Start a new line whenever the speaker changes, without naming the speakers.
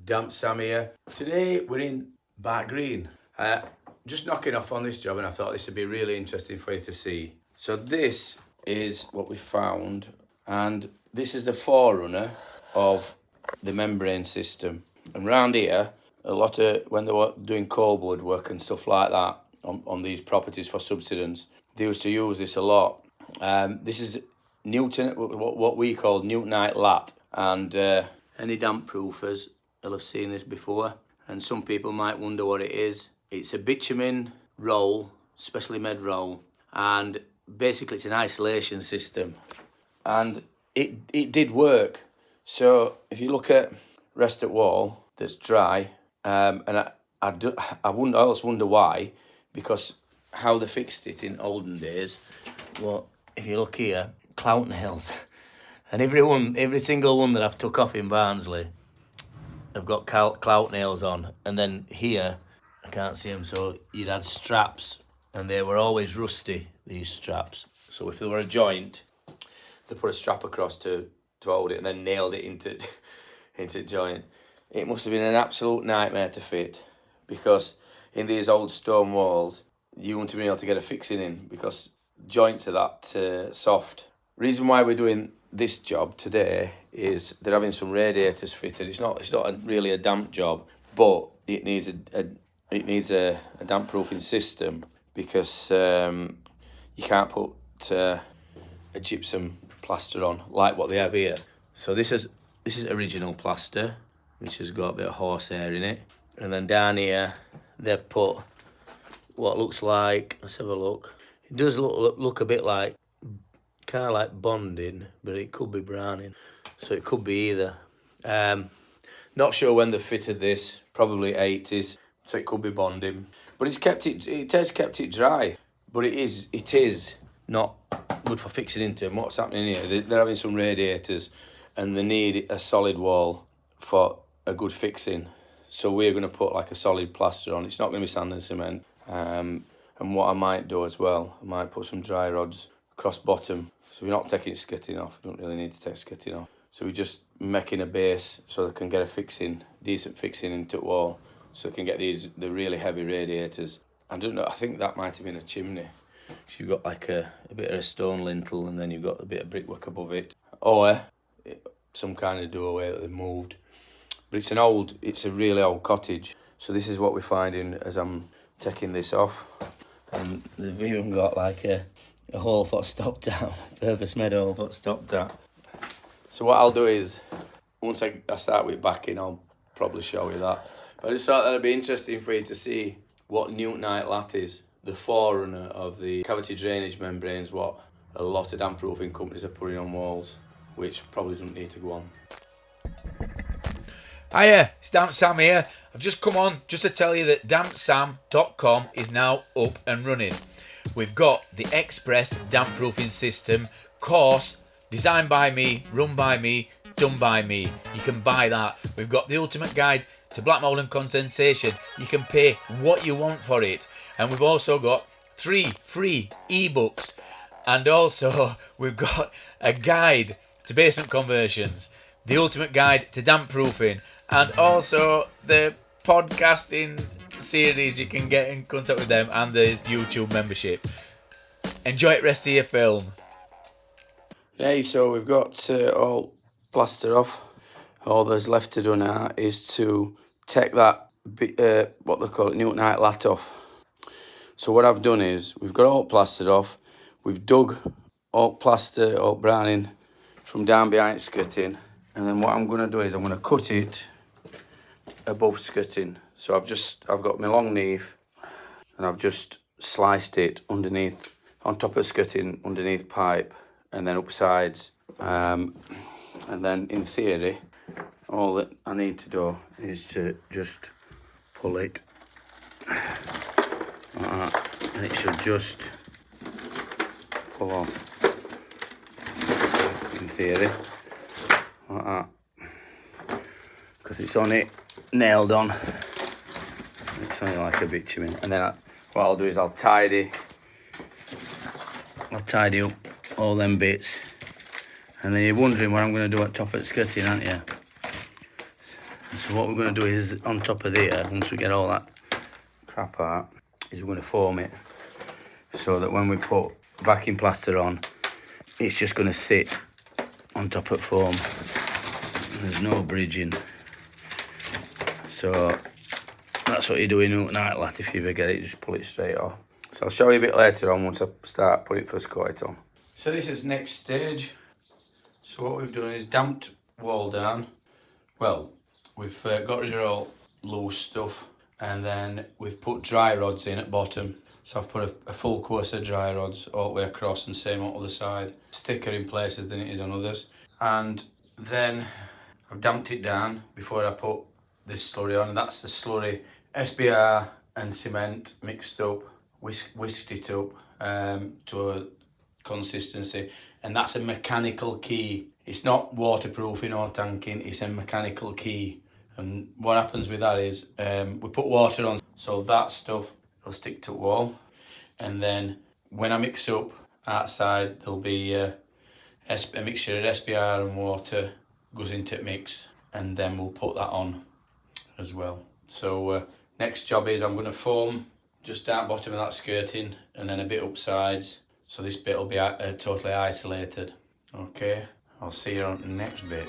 Dampsam here. Today we're in Bark Green. Just knocking off on this job, and I thought this would be really interesting for you to see. So this is what we found, and this is the forerunner of the membrane system. And round here, a lot of, when they were doing cold wood work and stuff like that on these properties for subsidence, they used to use this a lot. This is Newton, what we call Newtonite lat, and any damp proofers will have seen this before, and some people might wonder what it is. It's a bitumen roll, specially made roll, and basically it's an isolation system, and it did work. So if you look at rest at wall that's dry, and I wouldn't else wonder why, because how they fixed it in olden days. Well, if you look here, clout nails, and every single one that I've took off in Barnsley, I've got clout nails on, and then here I can't see them, so you'd had straps, and they were always rusty, these straps. So if there were a joint, they put a strap across to hold it, and then nailed it into joint. It must have been an absolute nightmare to fit, because in these old stone walls, you wouldn't have been able to get a fixing in, because joints are that soft. Reason why we're doing this job today is they're having some radiators fitted. It's not really a damp job, but it needs a damp proofing system, because you can't put a gypsum plaster on like what they have here. So this is original plaster, which has got a bit of horsehair in it, and then down here they've put what looks like, let's have a look. It does look a bit like, kind of like bonding, but it could be browning, so it could be either. Not sure when they fitted this, probably 80s, so it could be bonding. But it has kept it dry, but it is not good for fixing into. And what's happening here, they're having some radiators, and they need a solid wall for a good fixing. So we're going to put like a solid plaster on. It's not going to be sand and cement. And what I might do as well, I might put some dry rods across bottom. So we're not taking skirting off. We don't really need to take skirting off. So we're just making a base so they can get a decent fixing into the wall, so they can get the really heavy radiators. I don't know, I think that might have been a chimney. So you've got like a bit of a stone lintel, and then you've got a bit of brickwork above it. Or some kind of doorway that they've moved. But it's a really old cottage. So this is what we're finding as I'm taking this off. And they've even got like a hole for stop tap, purpose made hole for stop tap. So what I'll do is, once I start with backing, I'll probably show you that. But I just thought that'd be interesting for you to see what Newtonite lat is, the forerunner of the cavity drainage membranes, what a lot of damp proofing companies are putting on walls, which probably don't need to go on.
Hiya, it's Dampsam here. I've just come on just to tell you that Dampsam.com is now up and running. We've got the Express damp proofing system course, designed by me, run by me, done by me. You can buy that. We've got the ultimate guide to black mould and condensation. You can pay what you want for it. And we've also got 3 free ebooks. And also we've got a guide to basement conversions, the ultimate guide to damp proofing, and also the podcasting series. You can get in contact with them, and the YouTube membership. Enjoy it rest of your film.
Hey, so we've got all plaster off. All there's left to do now is to take that what they call it, Newtonite lat off. So what I've done is, we've got all plastered off. We've dug all plaster, all browning from down behind skirting, and then what I'm going to do is I'm going to cut it above skirting. So I've got my long knife, and I've just sliced it underneath, on top of skirting, underneath pipe, and then up sides. And then in theory, all that I need to do is to just pull it like that, and it should just pull off, in theory, like that, because it's on it, nailed on. It's only like a bitumen. And then what I'll do is I'll tidy up all them bits, and then you're wondering what I'm going to do at top of the skirting, aren't you? So what we're going to do is on top of there, once we get all that crap out, is we're going to foam it so that when we put backing plaster on, it's just going to sit on top of foam. There's no bridging. So that's what you do in Oak Night, lad. If you ever get it, just pull it straight off. So I'll show you a bit later on once I start putting first coat on. So this is next stage. So what we've done is damped wall down. Well, we've got rid of all loose stuff, and then we've put dry rods in at bottom. So I've put a full course of dry rods all the way across, and same on the other side. It's thicker in places than it is on others. And then I've damped it down before I put this slurry on. That's the slurry, SBR and cement mixed up, whisked it up to a consistency, and that's a mechanical key. It's not waterproofing or tanking, it's a mechanical key. And what happens with that is we put water on, so that stuff will stick to the wall, and then when I mix up outside, there'll be a mixture of SBR and water goes into the mix, and then we'll put that on as well. So next job is I'm going to foam just down bottom of that skirting and then a bit up sides, so this bit will be totally isolated. Okay, I'll see you on the next bit.